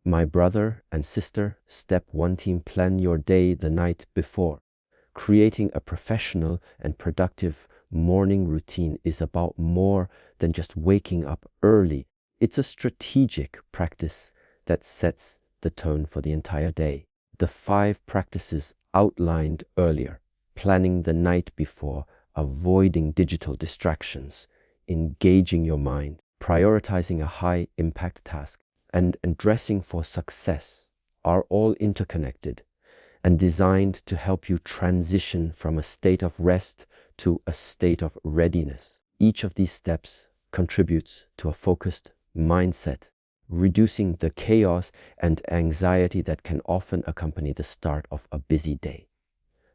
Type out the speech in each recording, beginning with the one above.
My brother and sister, step 1 team, plan your day the night before. Creating a professional and productive morning routine is about more than just waking up early. It's a strategic practice that sets the tone for the entire day. The 5 practices outlined earlier: planning the night before, avoiding digital distractions, engaging your mind, prioritizing a high-impact task, and dressing for success, are all interconnected and designed to help you transition from a state of rest to a state of readiness. Each of these steps contributes to a focused mindset, reducing the chaos and anxiety that can often accompany the start of a busy day.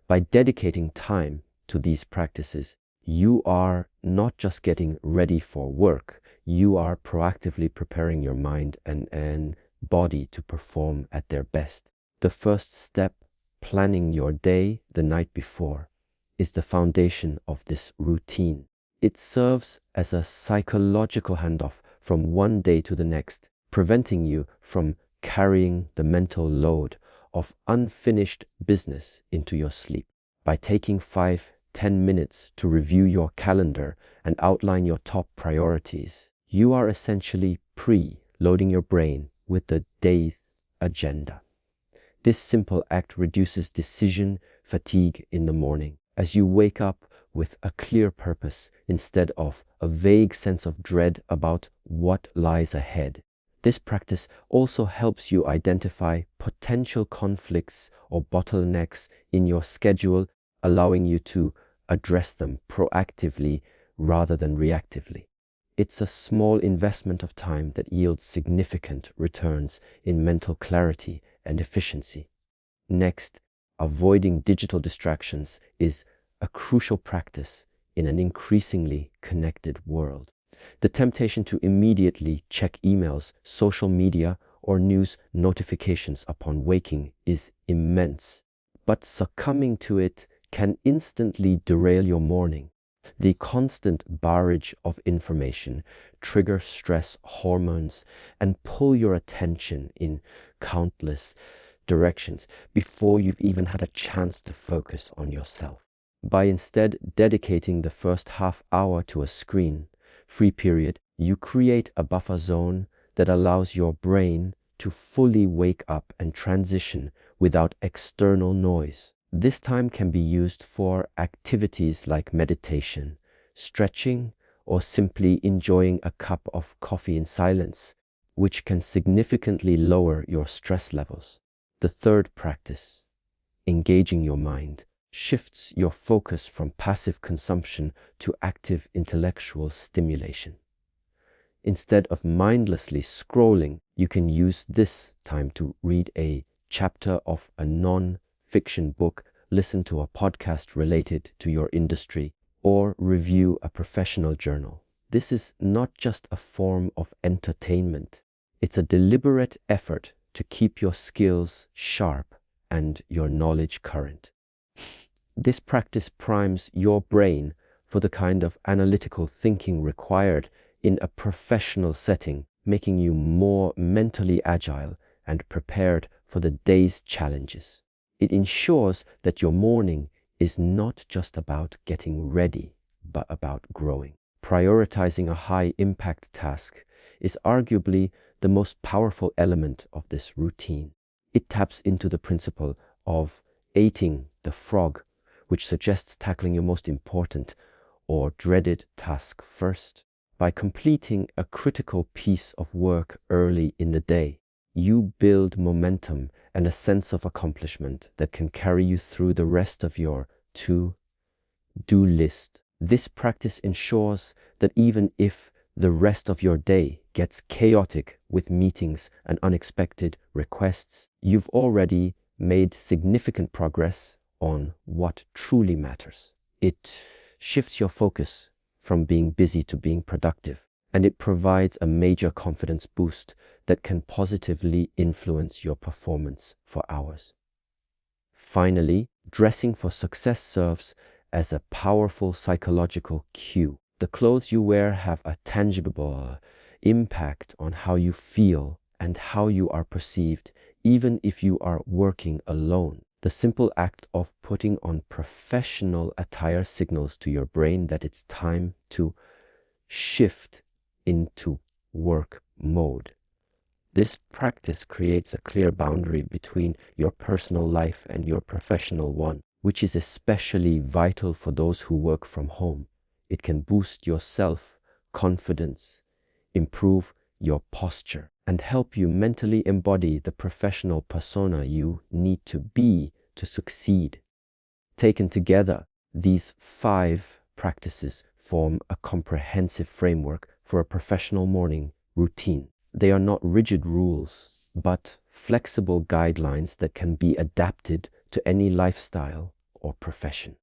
By dedicating time to these practices, you are not just getting ready for work, you are proactively preparing your mind and body to perform at their best. The first step, planning your day the night before, is the foundation of this routine. It serves as a psychological handoff from one day to the next, preventing you from carrying the mental load of unfinished business into your sleep. By taking 5-10 minutes to review your calendar and outline your top priorities, you are essentially pre-loading your brain with the day's agenda. This simple act reduces decision fatigue in the morning, as you wake up with a clear purpose instead of a vague sense of dread about what lies ahead. This practice also helps you identify potential conflicts or bottlenecks in your schedule, allowing you to address them proactively rather than reactively. It's a small investment of time that yields significant returns in mental clarity and efficiency. Next, avoiding digital distractions is a crucial practice in an increasingly connected world. The temptation to immediately check emails, social media, or news notifications upon waking is immense, but succumbing to it can instantly derail your morning. The constant barrage of information triggers stress hormones and pull your attention in countless directions before you've even had a chance to focus on yourself. By instead dedicating the first half hour to a screen-free period, you create a buffer zone that allows your brain to fully wake up and transition without external noise. This time can be used for activities like meditation, stretching, or simply enjoying a cup of coffee in silence, which can significantly lower your stress levels. The third practice, engaging your mind, shifts your focus from passive consumption to active intellectual stimulation. Instead of mindlessly scrolling, you can use this time to read a chapter of a non-fiction book, listen to a podcast related to your industry, or review a professional journal. This is not just a form of entertainment. It's a deliberate effort to keep your skills sharp and your knowledge current. This practice primes your brain for the kind of analytical thinking required in a professional setting, making you more mentally agile and prepared for the day's challenges. It ensures that your morning is not just about getting ready, but about growing. Prioritizing a high-impact task is arguably the most powerful element of this routine. It taps into the principle of eating the frog, which suggests tackling your most important or dreaded task first. By completing a critical piece of work early in the day, you build momentum and a sense of accomplishment that can carry you through the rest of your to-do list. This practice ensures that even if the rest of your day gets chaotic with meetings and unexpected requests, you've already made significant progress on what truly matters. It shifts your focus from being busy to being productive, and it provides a major confidence boost that can positively influence your performance for hours. Finally, dressing for success serves as a powerful psychological cue. The clothes you wear have a tangible impact on how you feel and how you are perceived, even if you are working alone. The simple act of putting on professional attire signals to your brain that it's time to shift into work mode. This practice creates a clear boundary between your personal life and your professional one, which is especially vital for those who work from home. It can boost your self-confidence, improve your posture, and help you mentally embody the professional persona you need to be to succeed. Taken together, these 5 practices form a comprehensive framework for a professional morning routine. They are not rigid rules, but flexible guidelines that can be adapted to any lifestyle or profession.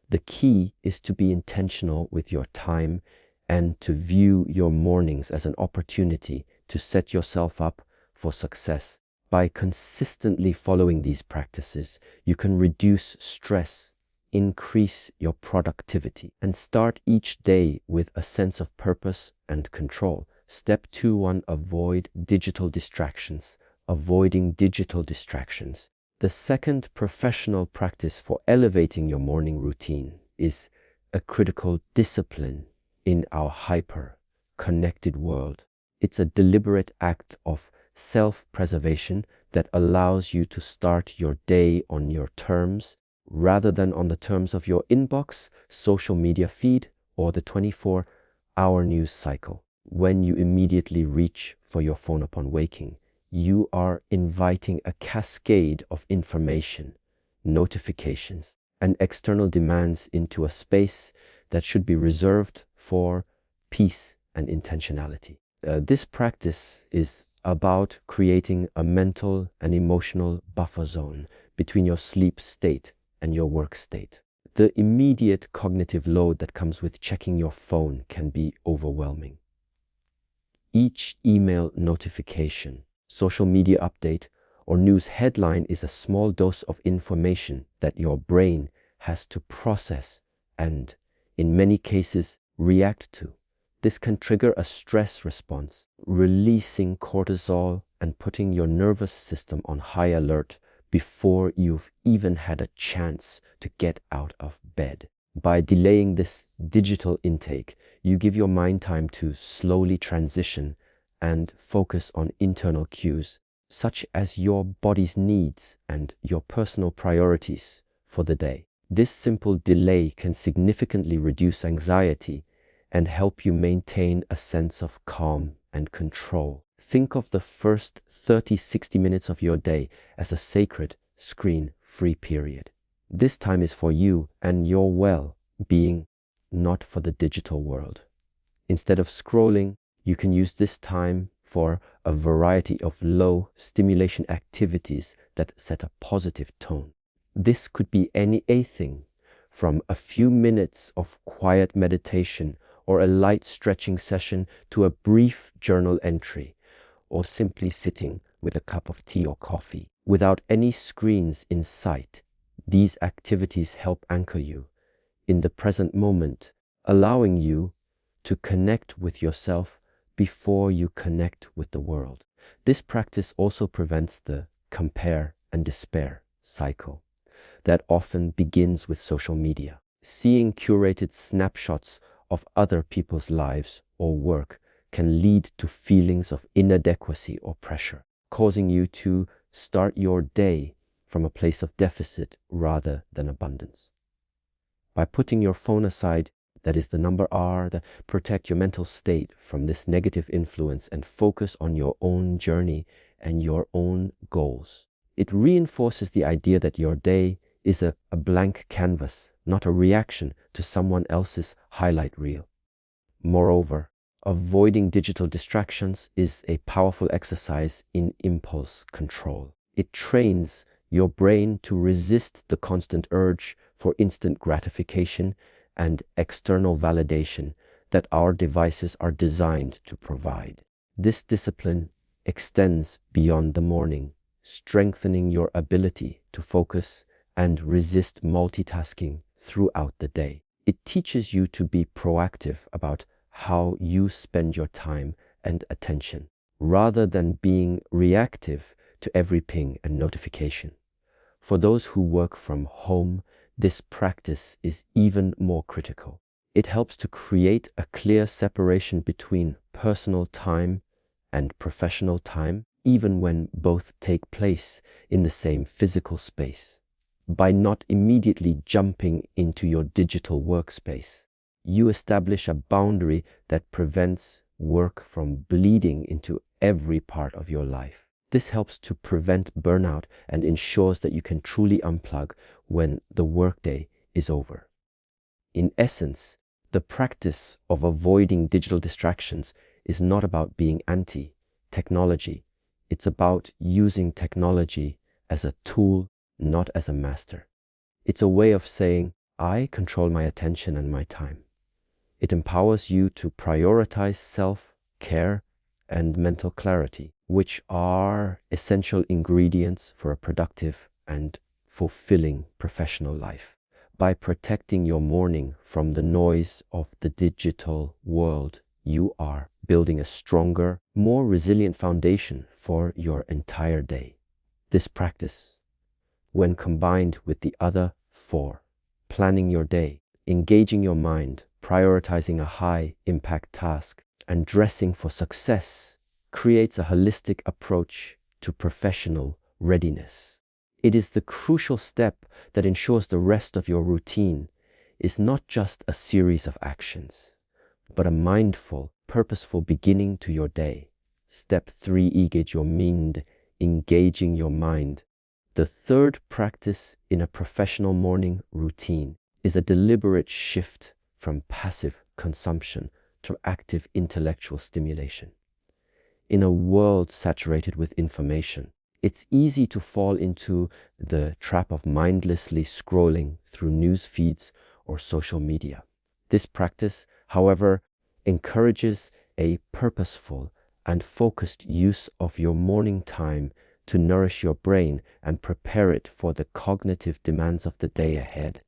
The key is to be intentional with your time and to view your mornings as an opportunity to set yourself up for success. By consistently following these practices, you can reduce stress, increase your productivity, and start each day with a sense of purpose and control. Step 2.1, avoid digital distractions. Avoiding digital distractions. The second professional practice for elevating your morning routine is a critical discipline in our hyper-connected world. It's a deliberate act of self-preservation that allows you to start your day on your terms rather than on the terms of your inbox, social media feed, or the 24-hour news cycle. When you immediately reach for your phone upon waking, you are inviting a cascade of information, notifications, and external demands into a space that should be reserved for peace and intentionality. This practice is about creating a mental and emotional buffer zone between your sleep state and your work state. The immediate cognitive load that comes with checking your phone can be overwhelming. Each email notification, social media update, or news headline is a small dose of information that your brain has to process and, in many cases, react to. This can trigger a stress response, releasing cortisol and putting your nervous system on high alert before you've even had a chance to get out of bed. By delaying this digital intake, you give your mind time to slowly transition and focus on internal cues, such as your body's needs and your personal priorities for the day. This simple delay can significantly reduce anxiety and help you maintain a sense of calm and control. Think of the first 30-60 minutes of your day as a sacred, screen-free period. This time is for you and your well-being, not for the digital world. Instead of scrolling, you can use this time for a variety of low-stimulation activities that set a positive tone. This could be anything from a few minutes of quiet meditation or a light stretching session to a brief journal entry, or simply sitting with a cup of tea or coffee. Without any screens in sight, these activities help anchor you in the present moment, allowing you to connect with yourself before you connect with the world. This practice also prevents the compare and despair cycle that often begins with social media. Seeing curated snapshots of other people's lives or work can lead to feelings of inadequacy or pressure, causing you to start your day from a place of deficit rather than abundance. By putting your phone aside, that is the number R, that protect your mental state from this negative influence and focus on your own journey and your own goals. It reinforces the idea that your day is a blank canvas, not a reaction to someone else's highlight reel. Moreover, avoiding digital distractions is a powerful exercise in impulse control. It trains your brain to resist the constant urge for instant gratification and external validation that our devices are designed to provide. This discipline extends beyond the morning, strengthening your ability to focus and resist multitasking throughout the day. It teaches you to be proactive about how you spend your time and attention. rather than being reactive to every ping and notification. For those who work from home, this practice is even more critical. It helps to create a clear separation between personal time and professional time, even when both take place in the same physical space. By not immediately jumping into your digital workspace, you establish a boundary that prevents work from bleeding into every part of your life. This helps to prevent burnout and ensures that you can truly unplug when the workday is over. In essence, the practice of avoiding digital distractions is not about being anti-technology. It's about using technology as a tool, not as a master. It's a way of saying, I control my attention and my time. It empowers you to prioritize self-care and mental clarity, which are essential ingredients for a productive and fulfilling professional life. By protecting your morning from the noise of the digital world, you are building a stronger, more resilient foundation for your entire day. This practice, when combined with the other four, planning your day, engaging your mind, prioritizing a high-impact task, and dressing for success, creates a holistic approach to professional readiness. It is the crucial step that ensures the rest of your routine is not just a series of actions, but a mindful, purposeful beginning to your day. Step 3, engage your mind, engaging your mind. The third practice in a professional morning routine is a deliberate shift from passive consumption to active intellectual stimulation. In a world saturated with information, it's easy to fall into the trap of mindlessly scrolling through news feeds or social media. This practice, however, encourages a purposeful and focused use of your morning time to nourish your brain and prepare it for the cognitive demands of the day ahead.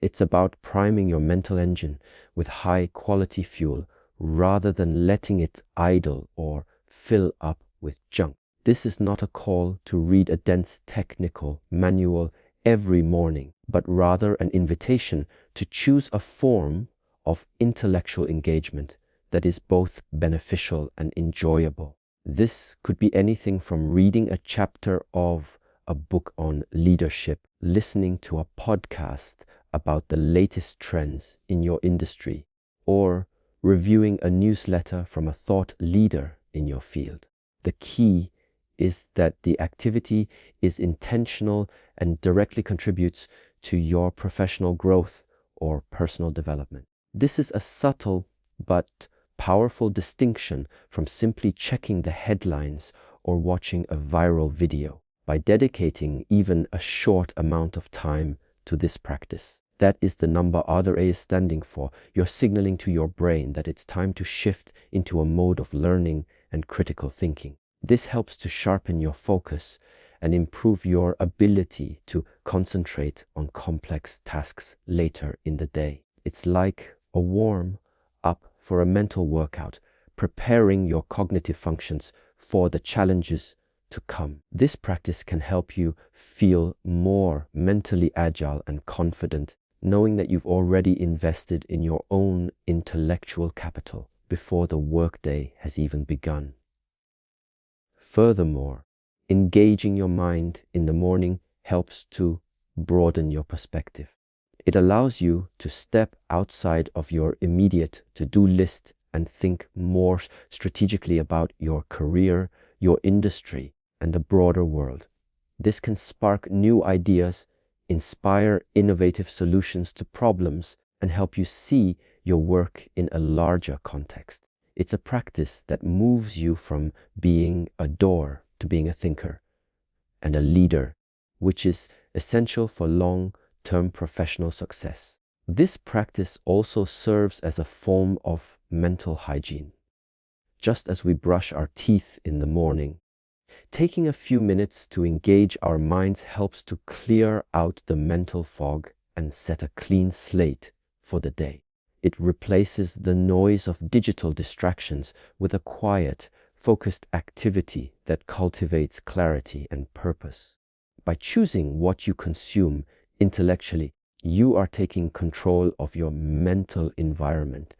It's about priming your mental engine with high-quality fuel rather than letting it idle or fill up with junk. This is not a call to read a dense technical manual every morning, but rather an invitation to choose a form of intellectual engagement that is both beneficial and enjoyable. This could be anything from reading a chapter of a book on leadership, listening to a podcast about the latest trends in your industry, or reviewing a newsletter from a thought leader in your field. The key is that the activity is intentional and directly contributes to your professional growth or personal development. This is a subtle but powerful distinction from simply checking the headlines or watching a viral video. By dedicating even a short amount of time to this practice, that is the number other A is standing for, you're signaling to your brain that it's time to shift into a mode of learning and critical thinking. This helps to sharpen your focus and improve your ability to concentrate on complex tasks later in the day. It's like a warm-up for a mental workout, preparing your cognitive functions for the challenges to come. This practice can help you feel more mentally agile and confident, knowing that you've already invested in your own intellectual capital before the workday has even begun. Furthermore, engaging your mind in the morning helps to broaden your perspective. It allows you to step outside of your immediate to-do list and think more strategically about your career, your industry, and the broader world. This can spark new ideas, inspire innovative solutions to problems, and help you see your work in a larger context. It's a practice that moves you from being a doer to being a thinker and a leader, which is essential for long-term professional success. This practice also serves as a form of mental hygiene. Just as we brush our teeth in the morning, taking a few minutes to engage our minds helps to clear out the mental fog and set a clean slate for the day. It replaces the noise of digital distractions with a quiet, focused activity that cultivates clarity and purpose. By choosing what you consume intellectually, you are taking control of your mental environment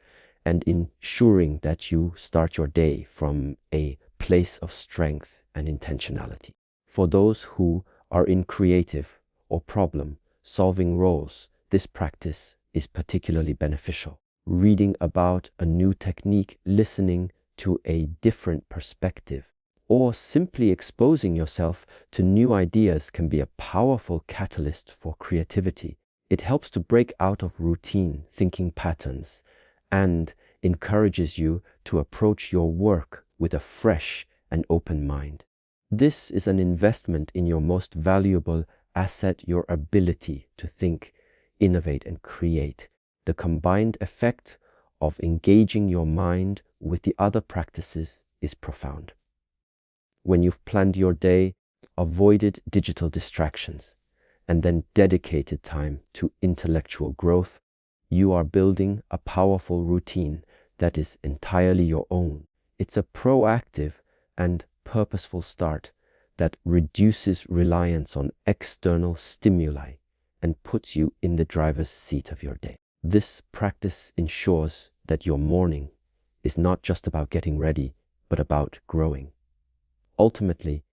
and ensuring that you start your day from a place of strength and intentionality. For those who are in creative or problem-solving roles, this practice is particularly beneficial. Reading about a new technique, listening to a different perspective, or simply exposing yourself to new ideas can be a powerful catalyst for creativity. It helps to break out of routine thinking patterns and encourages you to approach your work with a fresh and open mind. This is an investment in your most valuable asset, your ability to think, innovate, and create. The combined effect of engaging your mind with the other practices is profound. When you've planned your day, avoided digital distractions, and then dedicated time to intellectual growth, you are building a powerful routine that is entirely your own. It's a proactive and purposeful start that reduces reliance on external stimuli and puts you in the driver's seat of your day. This practice ensures that your morning is not just about getting ready, but about growing. Ultimately,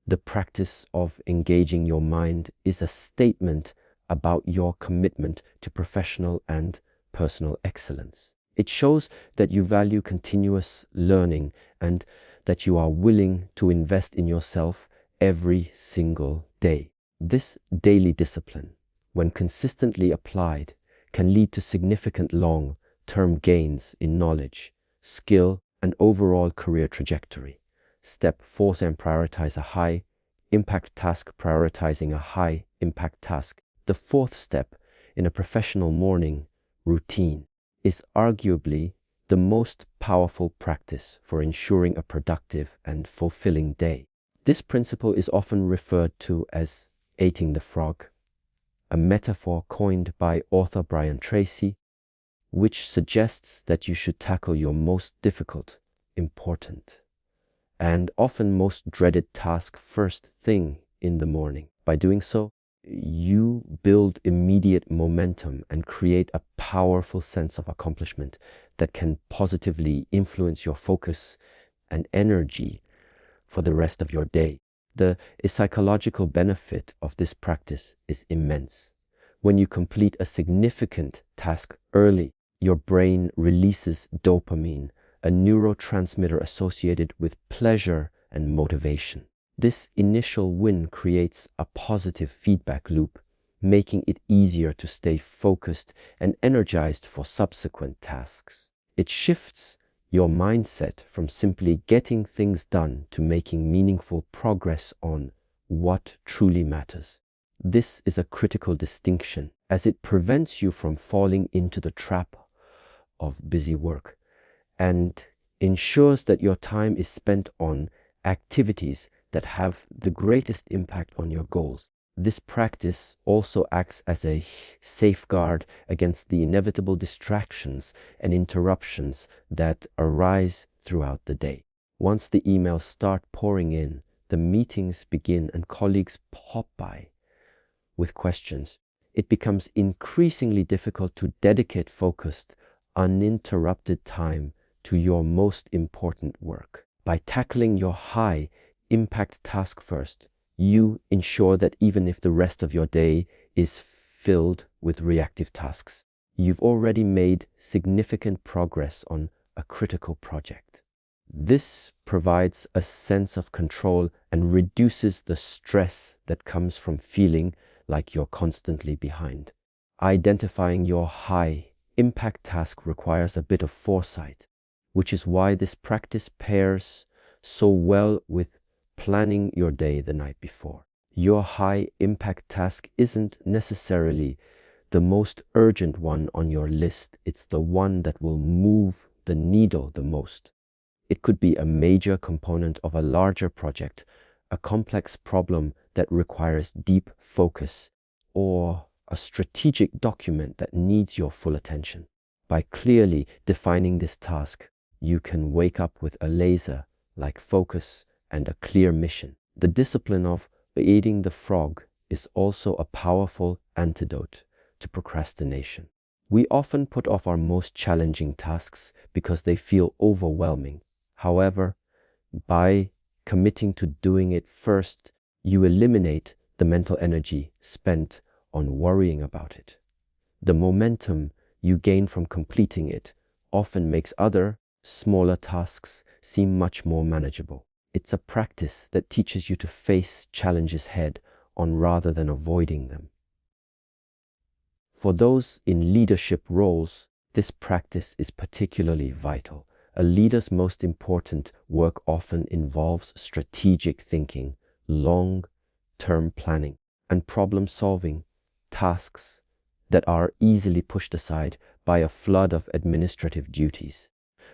the practice of engaging your mind is a statement about your commitment to professional and personal excellence. It shows that you value continuous learning and that you are willing to invest in yourself every single day. This daily discipline, when consistently applied, can lead to significant long-term gains in knowledge, skill, and overall career trajectory. Step 4, and prioritize a high impact task, prioritizing a high impact task. The fourth step in a professional morning routine is arguably the most powerful practice for ensuring a productive and fulfilling day. This principle is often referred to as eating the frog, a metaphor coined by author Brian Tracy, which suggests that you should tackle your most difficult, important, and often most dreaded task first thing in the morning. By doing so, you build immediate momentum and create a powerful sense of accomplishment that can positively influence your focus and energy for the rest of your day. The psychological benefit of this practice is immense. When you complete a significant task early, your brain releases dopamine, a neurotransmitter associated with pleasure and motivation. This initial win creates a positive feedback loop, making it easier to stay focused and energized for subsequent tasks. It shifts your mindset from simply getting things done to making meaningful progress on what truly matters. This is a critical distinction, as it prevents you from falling into the trap of busy work and ensures that your time is spent on activities that have the greatest impact on your goals. This practice also acts as a safeguard against the inevitable distractions and interruptions that arise throughout the day. Once the emails start pouring in, the meetings begin, and colleagues pop by with questions, it becomes increasingly difficult to dedicate focused, uninterrupted time to your most important work. By tackling your high impact task first, you ensure that even if the rest of your day is filled with reactive tasks, you've already made significant progress on a critical project. This provides a sense of control and reduces the stress that comes from feeling like you're constantly behind. Identifying your high impact task requires a bit of foresight, which is why this practice pairs so well with planning your day the night before. Your high impact task isn't necessarily the most urgent one on your list. It's the one that will move the needle the most. It could be a major component of a larger project, a complex problem that requires deep focus, or a strategic document that needs your full attention. By clearly defining this task, you can wake up with a laser like focus and a clear mission. The discipline of eating the frog is also a powerful antidote to procrastination. We often put off our most challenging tasks because they feel overwhelming. However, by committing to doing it first, you eliminate the mental energy spent on worrying about it. The momentum you gain from completing it often makes other, smaller tasks seem much more manageable. It's a practice that teaches you to face challenges head on rather than avoiding them. For those in leadership roles, this practice is particularly vital. A leader's most important work often involves strategic thinking, long-term planning, and problem-solving tasks that are easily pushed aside by a flood of administrative duties.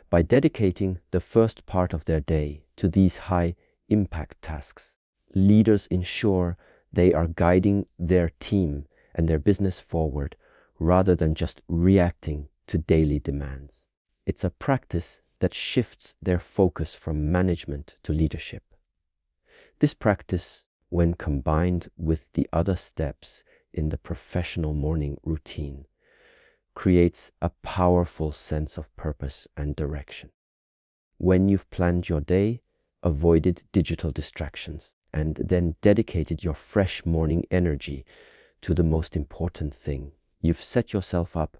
By dedicating the first part of their day to these high-impact tasks, leaders ensure they are guiding their team and their business forward rather than just reacting to daily demands. It's a practice that shifts their focus from management to leadership. This practice, when combined with the other steps in the professional morning routine, creates a powerful sense of purpose and direction. When you've planned your day, avoided digital distractions, and then dedicated your fresh morning energy to the most important thing, you've set yourself up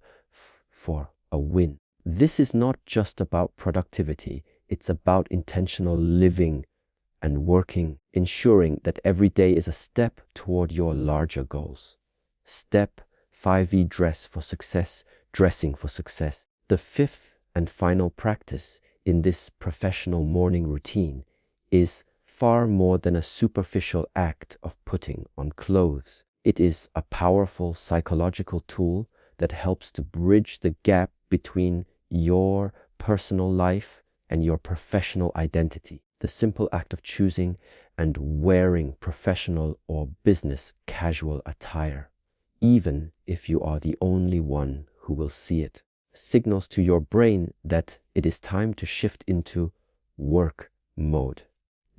for a win. This is not just about productivity, it's about intentional living and working, ensuring that every day is a step toward your larger goals. Step 5E, dress for success, dressing for success. The fifth and final practice in this professional morning routine is far more than a superficial act of putting on clothes. It is a powerful psychological tool that helps to bridge the gap between your personal life and your professional identity. The simple act of choosing and wearing professional or business casual attire, even if you are the only one who will see it, signals to your brain that it is time to shift into work mode.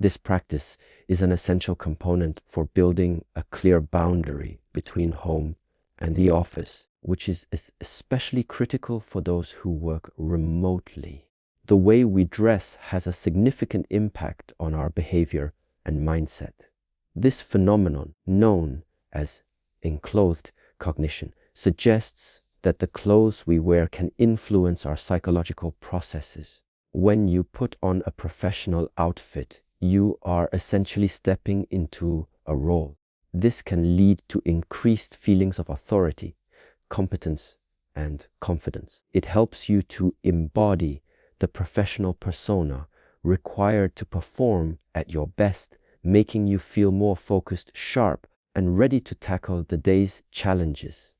This practice is an essential component for building a clear boundary between home and the office, which is especially critical for those who work remotely. The way we dress has a significant impact on our behavior and mindset. This phenomenon, known as enclothed cognition, suggests that the clothes we wear can influence our psychological processes. When you put on a professional outfit, you are essentially stepping into a role. This can lead to increased feelings of authority, competence, and confidence. It helps you to embody the professional persona required to perform at your best, making you feel more focused, sharp, and ready to tackle the day's challenges.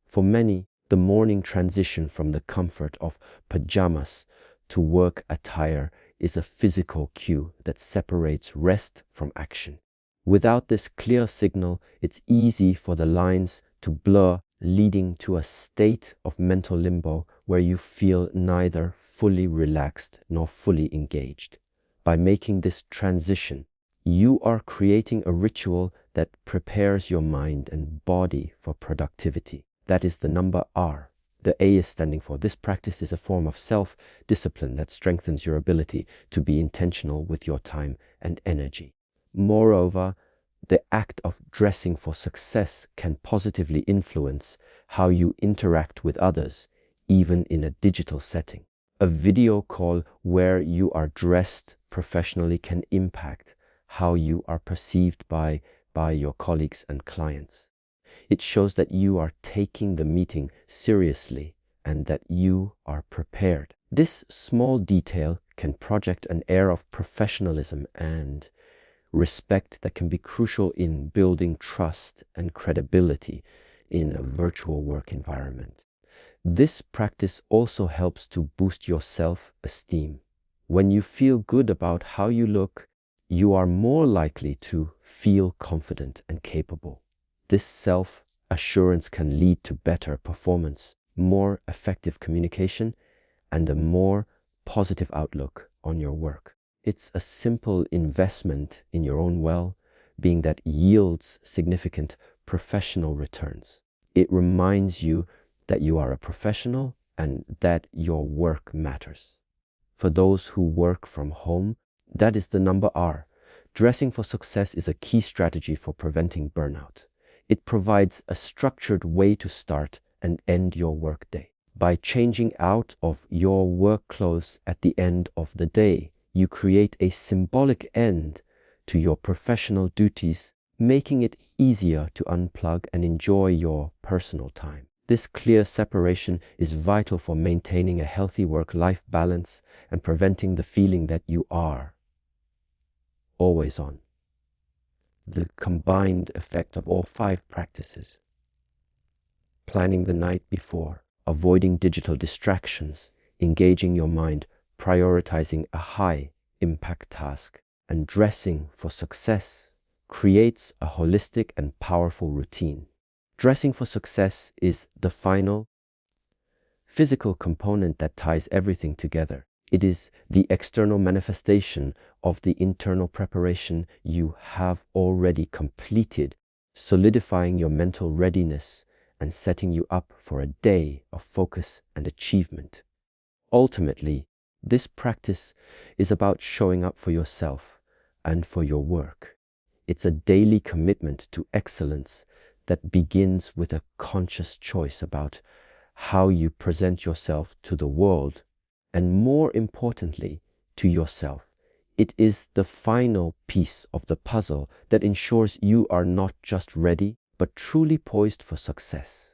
For many, the morning transition from the comfort of pajamas to work attire is a physical cue that separates rest from action. Without this clear signal, it's easy for the lines to blur, leading to a state of mental limbo where you feel neither fully relaxed nor fully engaged. By making this transition, you are creating a ritual that prepares your mind and body for productivity. That is the number R. The A is standing for this practice is a form of self-discipline that strengthens your ability to be intentional with your time and energy. Moreover, the act of dressing for success can positively influence how you interact with others, even in a digital setting. A video call where you are dressed professionally can impact how you are perceived by your colleagues and clients. It shows that you are taking the meeting seriously and that you are prepared. This small detail can project an air of professionalism and respect that can be crucial in building trust and credibility in a virtual work environment. This practice also helps to boost your self-esteem. When you feel good about how you look, you are more likely to feel confident and capable. This self-assurance can lead to better performance, more effective communication, and a more positive outlook on your work. It's a simple investment in your own well-being that yields significant professional returns. It reminds you that you are a professional and that your work matters. For those who work from home, that is the number R. Dressing for success is a key strategy for preventing burnout. It provides a structured way to start and end your workday. By changing out of your work clothes at the end of the day, you create a symbolic end to your professional duties, making it easier to unplug and enjoy your personal time. This clear separation is vital for maintaining a healthy work-life balance and preventing the feeling that you are always on. The combined effect of all 5 practices: planning the night before, avoiding digital distractions, engaging your mind, prioritizing a high-impact task, and dressing for success, creates a holistic and powerful routine. Dressing for success is the final physical component that ties everything together. It is the external manifestation of the internal preparation you have already completed, solidifying your mental readiness and setting you up for a day of focus and achievement. Ultimately, this practice is about showing up for yourself and for your work. It's a daily commitment to excellence that begins with a conscious choice about how you present yourself to the world, and more importantly, to yourself. It is the final piece of the puzzle that ensures you are not just ready, but truly poised for success.